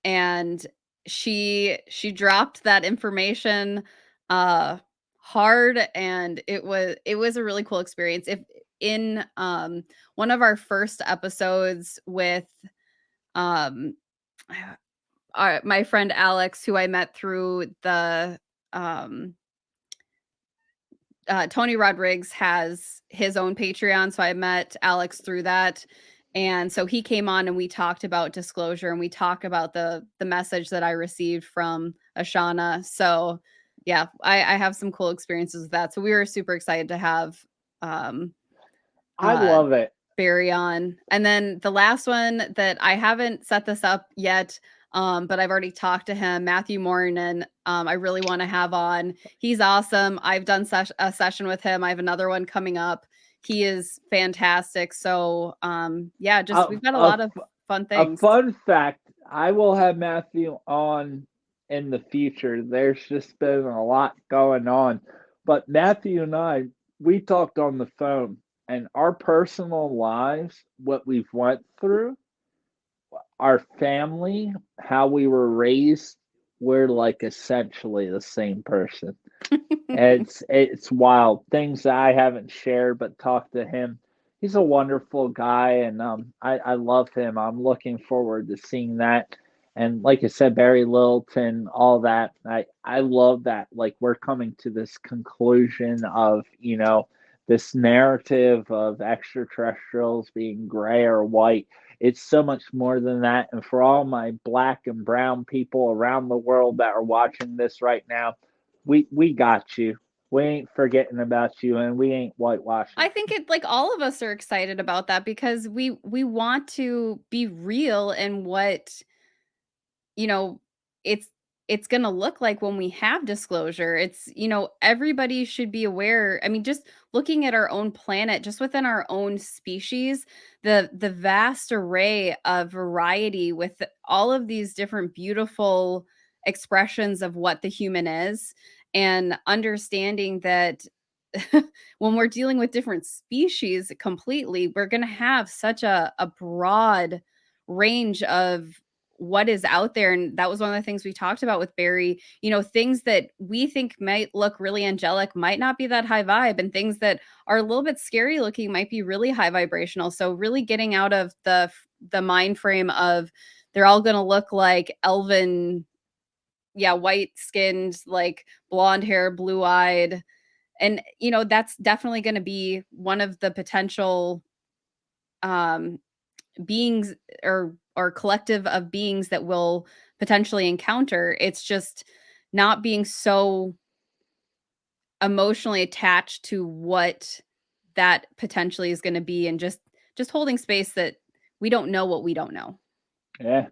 and she dropped that information hard, and it was a really cool experience. If in one of our first episodes with my friend Alex, who I met through the Tony Rodriguez has his own Patreon, so I met Alex through that. And so he came on and we talked about disclosure, and we talk about the message that I received from Ashana. So yeah, I have some cool experiences with that. So we were super excited to have I love it. Barry on. And then the last one that I haven't set this up yet, but I've already talked to him, Matthew Mornan. I really want to have on. He's awesome. I've done a session with him. I have another one coming up. He is fantastic. So we've got a lot of fun things. A fun fact, I will have Matthew on in the future. There's just been a lot going on. But Matthew and I, we talked on the phone, and our personal lives, what we've went through, our family, how we were raised, we're like essentially the same person. It's wild. Things that I haven't shared but talked to him. He's a wonderful guy, and I love him. I'm looking forward to seeing that. And like I said, Barry Littleton, all that. I love that. Like we're coming to this conclusion of, this narrative of extraterrestrials being gray or white. It's so much more than that. And for all my black and brown people around the world that are watching this right now, we got you. We ain't forgetting about you, and we ain't whitewashing. I think it like all of us are excited about that because we want to be real in what you know, it's it's gonna look like when we have disclosure. Everybody should be aware. I mean, just looking at our own planet, just within our own species, the vast array of variety with all of these different beautiful expressions of what the human is, and understanding that when we're dealing with different species completely, we're gonna have such a broad range of what is out there. And that was one of the things we talked about with Barry. Things that we think might look really angelic might not be that high vibe, and things that are a little bit scary looking might be really high vibrational. So really getting out of the mind frame of they're all going to look like elven, yeah, white skinned, like blonde hair, blue eyed. And that's definitely going to be one of the potential um beings or collective of beings that we'll potentially encounter. It's just not being so emotionally attached to what that potentially is going to be, and just holding space that we don't know what we don't know. Yeah.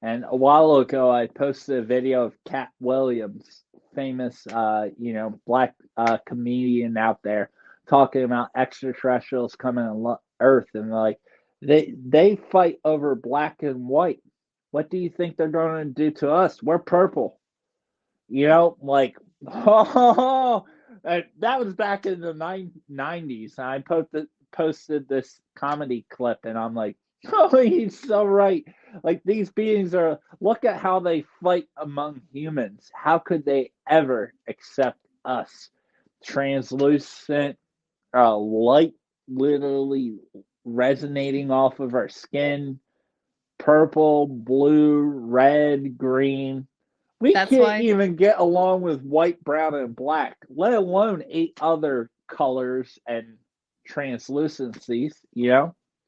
And a while ago, I posted a video of Cat Williams, famous, black comedian out there, talking about extraterrestrials coming on Earth, and like they fight over black and white. What do you think they're going to do to us? We're purple. Like oh, that was back in the 90s. I posted this comedy clip, and I'm like, oh, he's so right. Like these beings are. Look at how they fight among humans. How could they ever accept us? Translucent light, literally resonating off of our skin. Purple, blue, red, green. We That's can't why even get along with white, brown, and black, let alone 8 other colors and translucencies.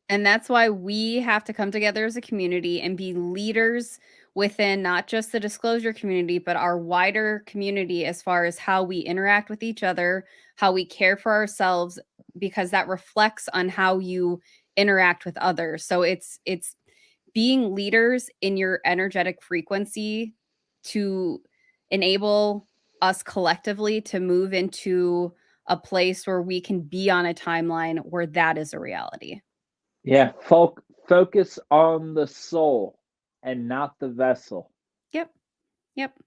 And that's why we have to come together as a community and be leaders within not just the disclosure community, but our wider community as far as how we interact with each other, how we care for ourselves, because that reflects on how you interact with others. So it's being leaders in your energetic frequency to enable us collectively to move into a place where we can be on a timeline where that is a reality. Yeah, focus on the soul and not the vessel. Yep. Yep.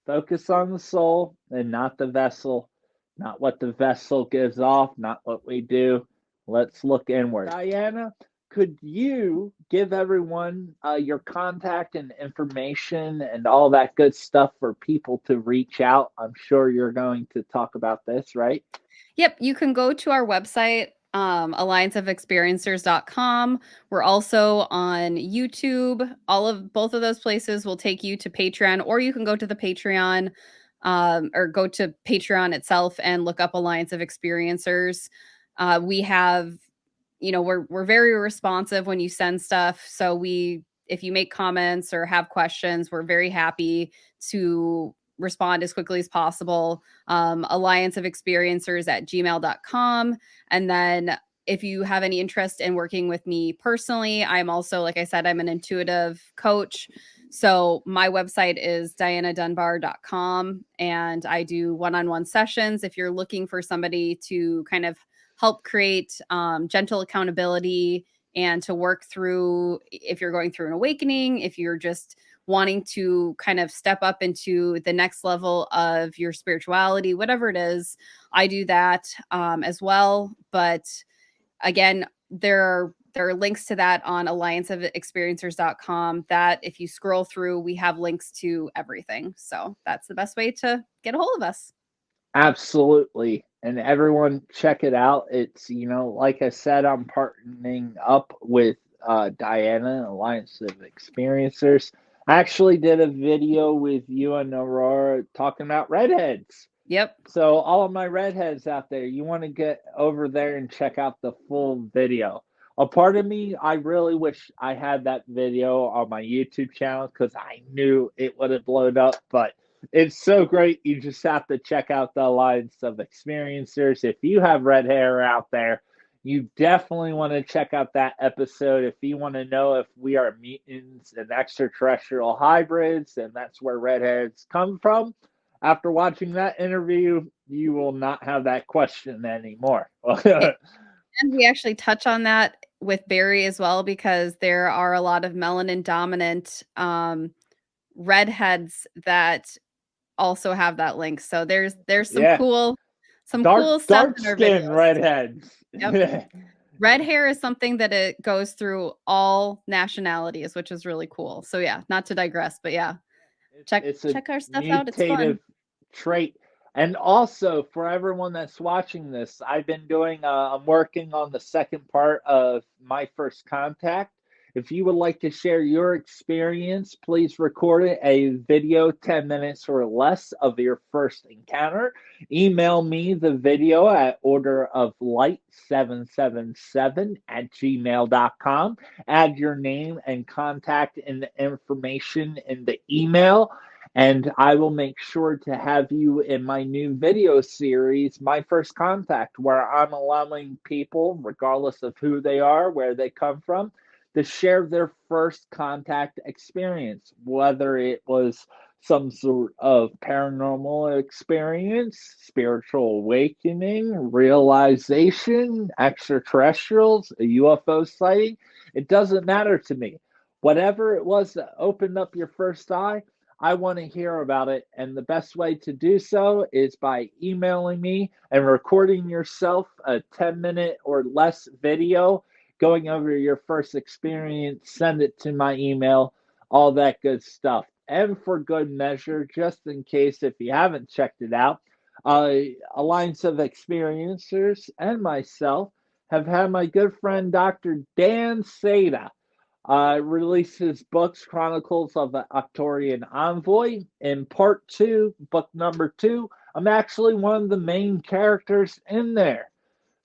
Focus on the soul and not the vessel, not what the vessel gives off, not what we do. Let's look inward. Diana, could you give everyone your contact and information and all that good stuff for people to reach out? I'm sure you're going to talk about this, right? Yep, you can go to our website, allianceofexperiencers.com. We're also on YouTube. Both of those places will take you to Patreon, or you can go to the Patreon, or go to Patreon itself and look up Alliance of Experiencers. We have, we're very responsive when you send stuff. So if you make comments or have questions, we're very happy to respond as quickly as possible. Alliance of Experiencers at gmail.com. And then if you have any interest in working with me personally, I'm also, like I said, I'm an intuitive coach. So my website is dianadunbar.com, and I do one-on-one sessions. If you're looking for somebody to kind of help create gentle accountability and to work through, if you're going through an awakening, if you're just wanting to kind of step up into the next level of your spirituality, whatever it is, I do that as well. But again, there are links to that on allianceofexperiencers.com that if you scroll through, we have links to everything. So that's the best way to get a hold of us. Absolutely. And everyone check it out. It's, like I said, I'm partnering up with Diana, Alliance of Experiencers. I actually did a video with you and Aurora talking about redheads. Yep. So all of my redheads out there, you want to get over there and check out the full video. A part of me, I really wish I had that video on my YouTube channel because I knew it would have blown up. But it's so great. You just have to check out the Alliance of Experiencers. If you have red hair out there, you definitely want to check out that episode. If you want to know if we are mutants and extraterrestrial hybrids, and that's where redheads come from, after watching that interview, you will not have that question anymore. And we actually touch on that with Barry as well, because there are a lot of melanin dominant redheads that also have that link. So there's Yeah, some cool stuff dark in our skin videos. redheads. Yep. Red hair is something that it goes through all nationalities, which is really cool. So yeah, not to digress, but yeah, It's a check our stuff out. It's mutative fun. trait. And also, for everyone that's watching this, I'm working on the second part of My First Contact. If you would like to share your experience, please record it, a video 10 minutes or less of your first encounter. Email me the video at orderoflight777 at gmail.com. Add your name and contact in the information in the email, and I will make sure to have you in my new video series, My First Contact, where I'm allowing people, regardless of who they are, where they come from, to share their first contact experience, whether it was some sort of paranormal experience, spiritual awakening, realization, extraterrestrials, a UFO sighting. It doesn't matter to me. Whatever it was that opened up your first eye, I want to hear about it. And the best way to do so is by emailing me and recording yourself a 10-minute or less video going over your first experience. Send it to my email, all that good stuff. And for good measure, just in case if you haven't checked it out, Alliance of Experiencers and myself have had my good friend Dr. Dan Seda releases books, Chronicles of the Octorian Envoy. In part two, book number two, I'm actually one of the main characters in there.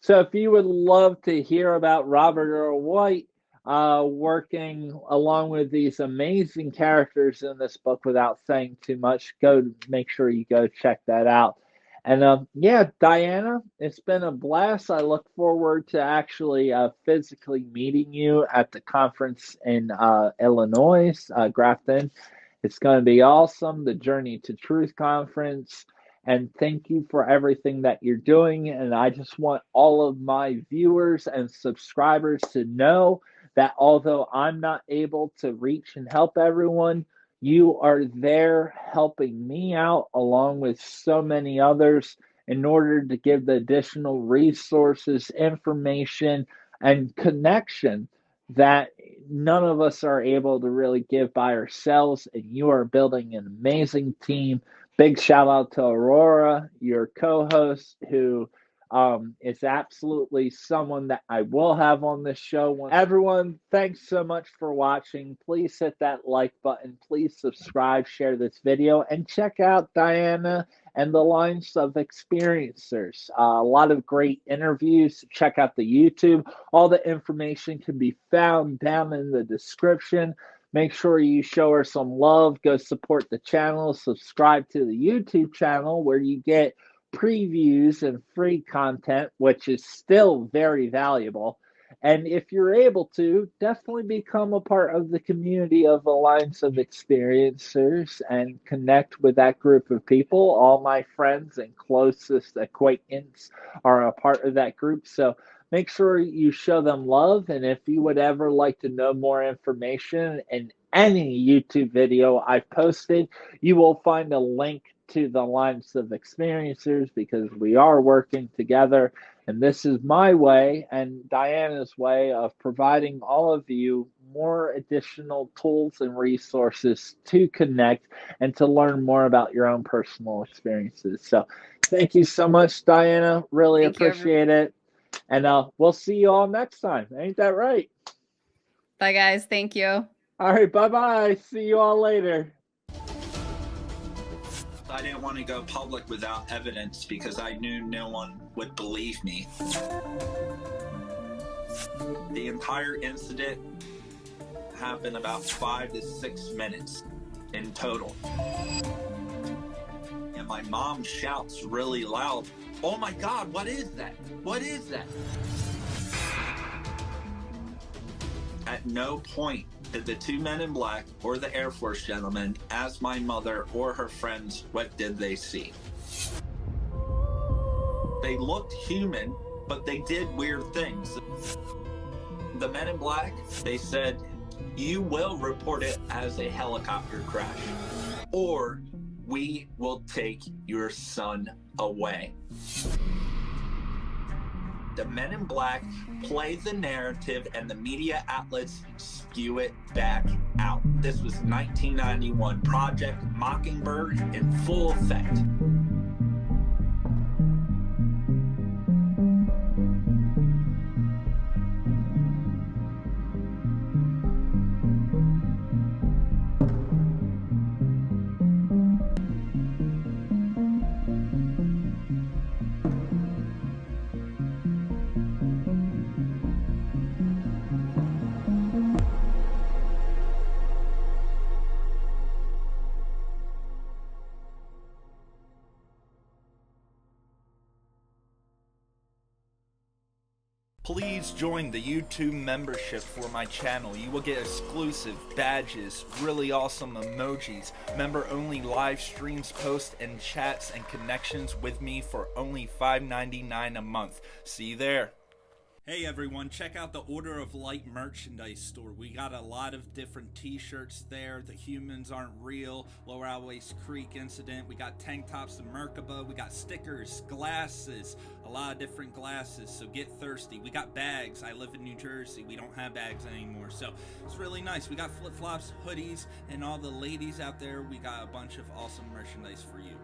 So if you would love to hear about Robert Earl White working along with these amazing characters in this book without saying too much, make sure you go check that out. And yeah, Diana, it's been a blast. I look forward to actually physically meeting you at the conference in Illinois, Grafton. It's going to be awesome. The Journey to Truth conference. And thank you for everything that you're doing. And I just want all of my viewers and subscribers to know that although I'm not able to reach and help everyone, you are there helping me out along with so many others in order to give the additional resources, information, and connection that none of us are able to really give by ourselves. And you are building an amazing team. Big shout out to Aurora, your co host, who is absolutely someone that I will have on this show. Everyone, thanks so much for watching. Please hit that like button. Please subscribe, share this video, and check out Diana and the Alliance of Experiencers. A lot of great interviews. Check out the YouTube. All the information can be found down in the description. Make sure you show her some love. Go support the channel. Subscribe to the YouTube channel where you get previews and free content, which is still very valuable. And if you're able to, definitely become a part of the community of Alliance of Experiencers and connect with that group of people. All my friends and closest acquaintance are a part of that group. So make sure you show them love. And if you would ever like to know more information in any YouTube video I've posted, you will find a link to the Alliance of Experiencers because we are working together. And this is my way and Diana's way of providing all of you more additional tools and resources to connect and to learn more about your own personal experiences. So thank you so much, Diana. Really Thank you, everyone. appreciate it. And we'll see you all next time. Ain't that right? Bye, guys. Thank you. All right, bye-bye. See you all later. I didn't want to go public without evidence because I knew no one would believe me. The entire incident happened about 5 to 6 minutes in total. And my mom shouts really loud, "Oh my God, what is that? What is that?" At no point did the two men in black or the Air Force gentleman ask my mother or her friends what did they see. They looked human, but they did weird things. The men in black, they said, "You will report it as a helicopter crash, or we will take your son away." The men in black play the narrative and the media outlets spew it back out. This was 1991, Project Mockingbird in full effect. Please join the YouTube membership for my channel. You will get exclusive badges, really awesome emojis, member-only live streams, posts, and chats and connections with me for only $5.99 a month. See you there. Hey everyone, check out the Order of Light merchandise store. We got a lot of different t-shirts there. The Humans Aren't Real, Lower Always Creek Incident. We got tank tops and Merkaba. We got stickers, glasses, a lot of different glasses, so get thirsty. We got bags. I live in New Jersey. We don't have bags anymore, so it's really nice. We got flip-flops, hoodies, and all the ladies out there, we got a bunch of awesome merchandise for you.